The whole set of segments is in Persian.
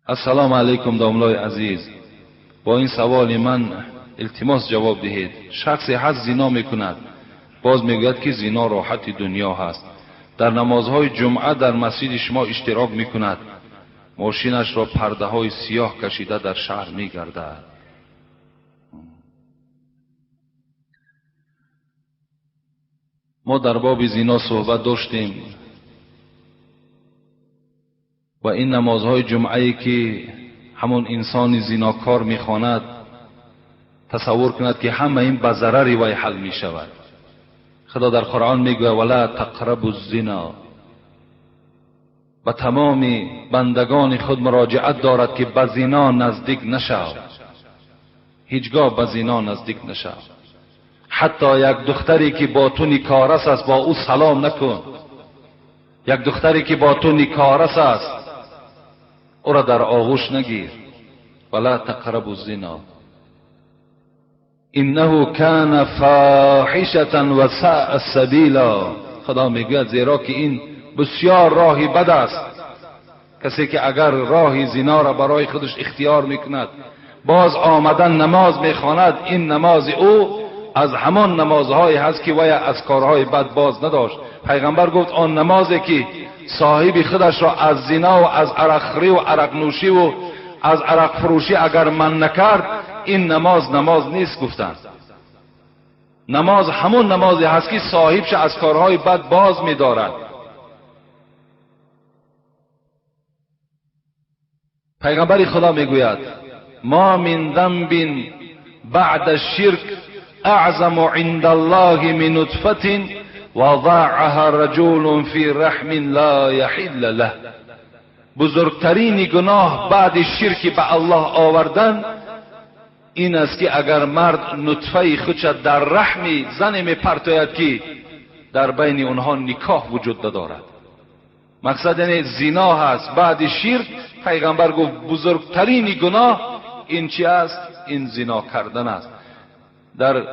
السلام علیکم داملای عزیز، با این سوال من التماس جواب دهید. شخصی هست زنا میکند، باز میگوید که زنا راحت دنیا هست. در نمازهای جمعه در مسجد شما اشتراک میکند، ماشینش را پرده های سیاه کشیده در شهر میگردد. ما در باب زنا صحبت داشتیم و این نمازهای جمعه‌ای که همون انسان زناکار میخواند تصور کند که همه این به ضرر وی حل میشود. خدا در قرآن میگوید ولا تقربوا الزنا، و تمام بندگان خود مراجعت دارد که به زنا نزدیک نشو، هیچگاه به زنا نزدیک نشو. حتی یک دختری که با تو نیکارس است با او سلام نکن. یک دختری که با تو نیکارس است او را در آغوش نگیر. ولا تقربوا الزنا انه کان فاحشة و ساء سبیلا. خدا میگوید زیرا که این بسیار راهی بد است. کسی که اگر راه زنا را برای خودش اختیار میکند، باز آمدن نماز میخواند، این نماز او از همان نمازهایی هست که وی از کارهای بد باز نداشت. پیغمبر گفت آن نمازی که صاحب خودش را از زنا و از عرق خوری و عرق نوشی و از عرق فروشی اگر من نکرد، این نماز نیست. گفتند نماز همون نمازی هست که صاحبش از کارهای بد باز می‌دارد. پیغمبر خدا میگوید ما من ذنب بعد الشرك اعظم عند الله من نطفة وضعها رجل في رحم لا يحل له. بزرگترین گناه بعد شرک به الله آوردن این است که اگر مرد نطفه خودش در رحم زن میپرتاید که در بین اونها نکاح وجود ندارد. مقصد یعنی زنا هست. بعد شرک پیغمبر گفت بزرگترین گناه این چی است؟ این زنا کردن است. در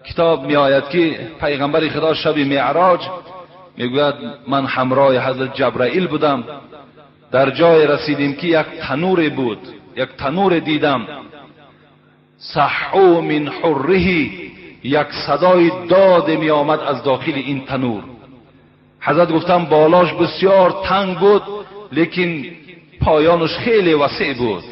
کتاب می آید که پیغمبر خدا شب معراج میگوید من همراه حضرت جبرائیل بودم، در جای رسیدیم که یک تنور بود، یک تنور دیدم، صحو من حره، یک صدای داد می آمد از داخل این تنور. حضرت گفتم بالاش بسیار تنگ بود لیکن پایانش خیلی وسیع بود.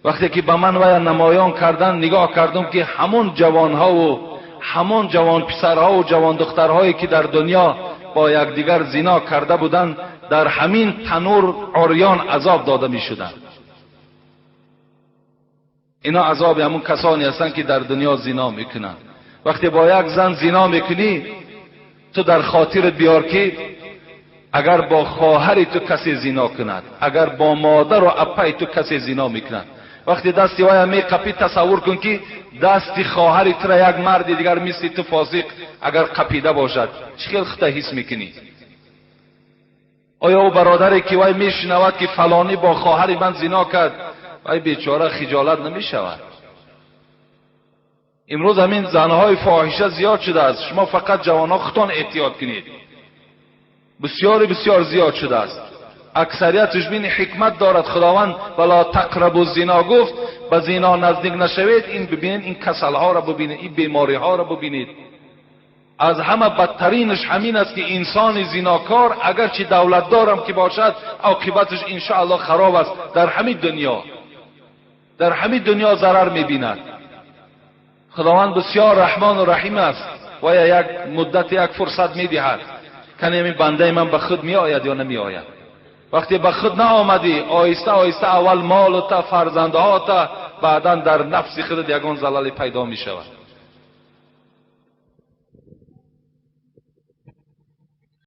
وقتی که به من وی نمایان کردن نگاه کردم که همون جوانها و همون جوان پسرها و جوان دخترهایی که در دنیا با یکدیگر زنا کرده بودند در همین تنور عریان عذاب داده می شدند. اینا عذاب همون کسانی هستند که در دنیا زنا میکنند. وقتی با یک زن زنا میکنی تو در خاطرت بیار که اگر با خواهر تو کسی زنا کند، اگر با مادر و اپای تو کسی زنا میکند، وقتی دستی وای میقپی تصور کن که دستی خواهر تو را یک مرد دیگر مثل تو فاسق اگر قپیده باشد چقدر خطا حس میکنی؟ آیا او برادری که وای میشنود که فلانی با خواهر من زنا کرد وای بیچاره خجالت نمیشود؟ امروز همین زنهای فاحشه زیاد شده است. شما فقط جوانها خودتان احتیاط کنید. بسیار زیاد شده است. اکثریتش بین حکمت دارد. خداوند ولا تقربوا الزنا گفت به زنا نزدیک نشوید. این ببینید، این کسل ها را ببینید، این بیماری ها را ببینید. از همه بدترینش همین است که انسان زناکار اگرچه دولت دارم که باشد عاقبتش ان شاء الله خراب است. در همین دنیا ضرر میبیند. خداوند بسیار رحمان و رحیم است و یک مدت یک فرصت میدهد کنی همین بنده من به خود می آید یا نمی آید. وقتی به خود نآمدی آهسته اول مال تا فرزندها تا بعدا در نفس خودت یگان زلال پیدا می شود.